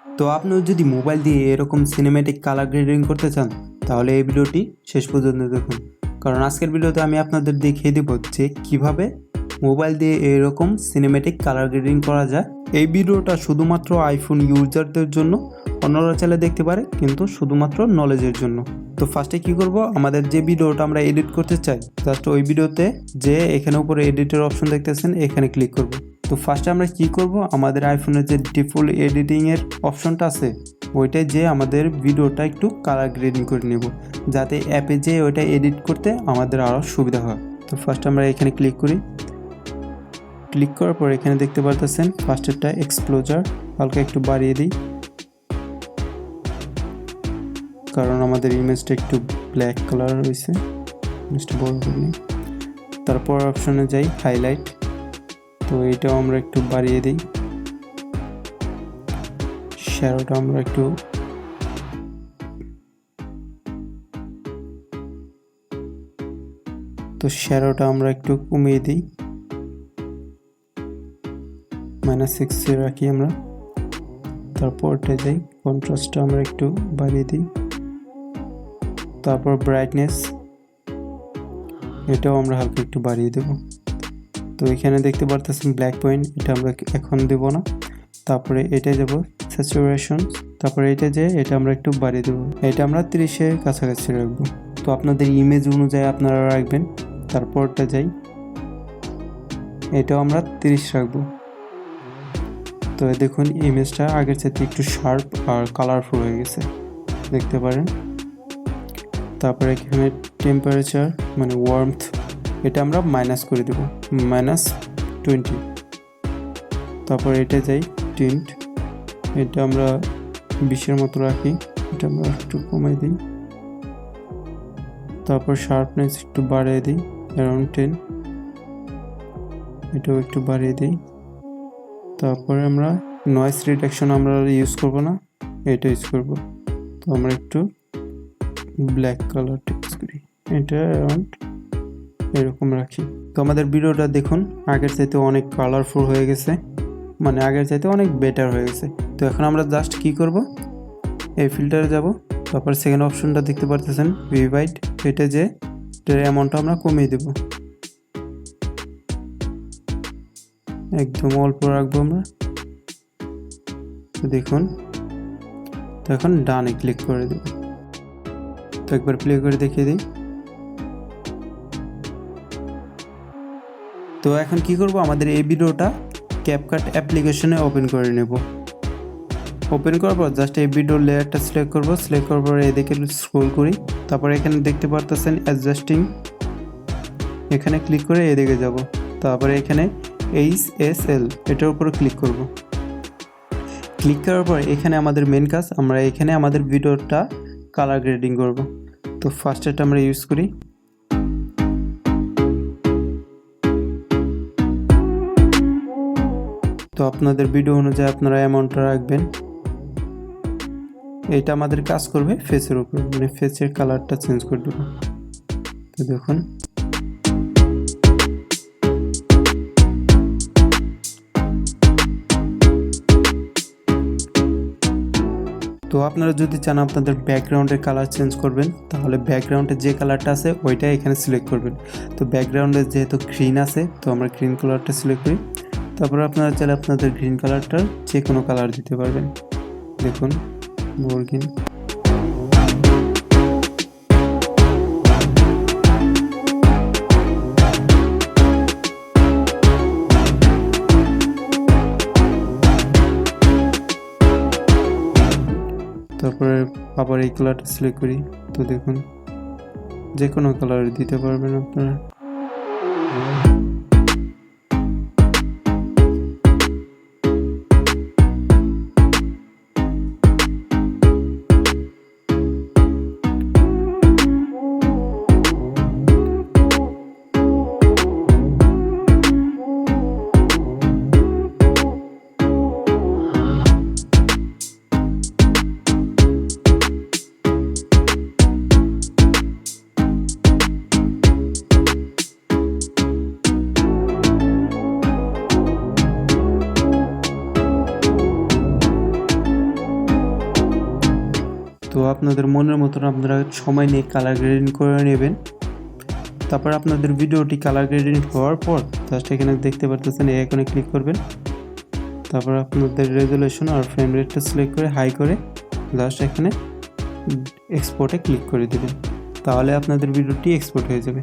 তো আপনিও যদি মোবাইল দিয়ে এরকম সিনেম্যাটিক কালার গ্রেডিং করতে চান তাহলে এই ভিডিওটি শেষ পর্যন্ত দেখুন, কারণ আজকের ভিডিওতে আমি আপনাদের দেখিয়ে দেব যে কীভাবে মোবাইল দিয়ে এরকম সিনেম্যাটিক কালার গ্রেডিং করা যায়। এই ভিডিওটা শুধুমাত্র আইফোন ইউজারদের জন্য, অন্যরা চাইলে দেখতে পারে কিন্তু শুধুমাত্র নলেজের জন্য। তো ফার্স্টে কি করব, আমাদের যে ভিডিওটা আমরা এডিট করতে চাই জাস্ট ওই ভিডিওতে যে এখানে উপরে এডিটের অপশন দেখতেছেন এখানে ক্লিক করব। তো ফার্স্টে আমরা কি করব, আমাদের আইফোনের যে ডিফল্ট এডিটিংয়ের অপশনটা আছে ওইটাই যে আমাদের ভিডিওটা একটু কালার গ্রেডিং করে নেব, যাতে অ্যাপে যে ওইটা এডিট করতে আমাদের আরও সুবিধা হয়। তো ফার্স্ট আমরা এখানে ক্লিক করি। ক্লিক করার পর এখানে দেখতে পারতেছেন ফার্স্টেরটা এক্সপ্লোজার হালকা একটু বাড়িয়ে দিই, কারণ আমাদের ইমেজটা একটু ব্ল্যাক কালার রয়েছে, ইমেজটা বড় করে নিই। তারপর অপশনে যাই হাইলাইট, তো এইটাও আমরা একটু বাড়িয়ে দিই। শ্যাডোটা আমরা একটু কমিয়ে দিই, -6 রাখি আমরা। তারপরটা যাই কন্ট্রাস্টটা আমরা একটু বাড়িয়ে দিই। তারপর ব্রাইটনেস এটাও আমরা হালকা একটু বাড়িয়ে দেব। তো এখানে দেখতে পারতেছেন ব্ল্যাক পয়েন্ট, এটা আমরা এখন দেব না। তারপরে এটা যাব স্যাচুরেশন, তারপরে এটা আমরা একটু বাড়িয়ে দেবো, এটা আমরা 30-এর কাছাকাছি রাখবো। তো আপনাদের ইমেজ অনুযায়ী আপনারা রাখবেন। তারপরটা যাই, এটাও আমরা 30 রাখবো। তো দেখুন ইমেজটা আগের চাইতে একটু শার্প আর কালারফুল হয়ে গেছে, দেখতে পারেন। তারপরে এখানে টেম্পারেচার মানে ওয়ার্মথ এটা আমরা মাইনাস করে দেব, -20। তারপর এটা যাই টিন্ট, এটা আমরা 20-এর মতো রাখি, এটা আমরা একটু কমাই দিই। তারপর শার্পনেস একটু বাড়িয়ে দিই, অ্যারাউন্ড 10, এটাও একটু বাড়িয়ে দিই। তারপরে আমরা নয়েজ রিডাকশন আমরা ইউজ করব না, এটা ইউজ করব। তো আমরা একটু ব্ল্যাক কালার ইউজ করি, এটা অ্যারাউন্ড এরকম রাখি। তো আমাদের ভিডিওটা দেখুন আগের চাইতে অনেক কালারফুল হয়ে গেছে, মানে আগের চাইতে অনেক বেটার হয়ে গেছে। তো এখন আমরা জাস্ট কি করব, এই ফিল্টারে যাব। তারপর সেকেন্ড অপশনটা দেখতে পারতেছেন ভিভাইড, এটা যে এটার অ্যামাউন্টটা আমরা কমিয়ে দেব, একদম অল্প রাখবো আমরা। তো দেখুন, তো এখন ডানে ক্লিক করে দেব। তো একবার প্লে করে দেখিয়ে দিই। তো এখন কি করব, আমাদের এই ভিডিওটা ক্যাপকাট অ্যাপ্লিকেশনে ওপেন করে নেব। ওপেন করার পর জাস্ট এই ভিডিওর লেয়ারটা সিলেক্ট করব, সিলেক্ট করার পর এদিকে স্ক্রল করি। তারপরে এখানে দেখতে পারতেছেন অ্যাডজাস্টিং, এখানে ক্লিক করে এদিকে যাব। তারপরে এখানে HSL এটার উপরে ক্লিক করব। ক্লিক করার পর এখানে আমাদের মেন কাজ, আমরা এখানে আমাদের ভিডিওটা কালার গ্রেডিং করব। তো ফার্স্টেরটা আমরা ইউজ করি। তো আপনাদের ভিডিও অনুযায়ী আপনারা অ্যামাউন্টটা রাখবেন। এটা আমাদের কাজ করবে ফেসের উপর, মানে ফেসের কালারটা চেঞ্জ করে দেবো। তো দেখুন, তো আপনারা যদি চান আপনাদের ব্যাকগ্রাউন্ডের কালার চেঞ্জ করবেন তাহলে ব্যাকগ্রাউন্ডের যে কালারটা আছে ওইটা এখানে সিলেক্ট করবেন। তো ব্যাকগ্রাউন্ডে যেহেতু গ্রিন আছে তো আমরা গ্রিন কালারটা সিলেক্ট করি। তারপর আপনারা চাইলে আপনাদের গ্রিন কালারটার যে কোনো কালার দিতে পারবেন, দেখুন মোর গ্রিন। তারপরে আবার এই কালারটা সিলেক্ট করি। তো দেখুন যে কোনো কালার দিতে পারবেন আপনারা। তো আপনাদের মনের মতন আপনারা সময় নিয়ে কালার গ্রেডিং করে নেবেন। তারপর আপনাদের ভিডিওটি কালার গ্রেডিং হওয়ার পর জাস্ট এখানে দেখতে পারতেছেন এই আইকনে ক্লিক করবেন। তারপর আপনাদের রেজুলেশন আর ফ্রেম রেটটা সিলেক্ট করে হাই করে জাস্ট এখানে এক্সপোর্টে ক্লিক করে দেবেন, তাহলে আপনাদের ভিডিওটি এক্সপোর্ট হয়ে যাবে।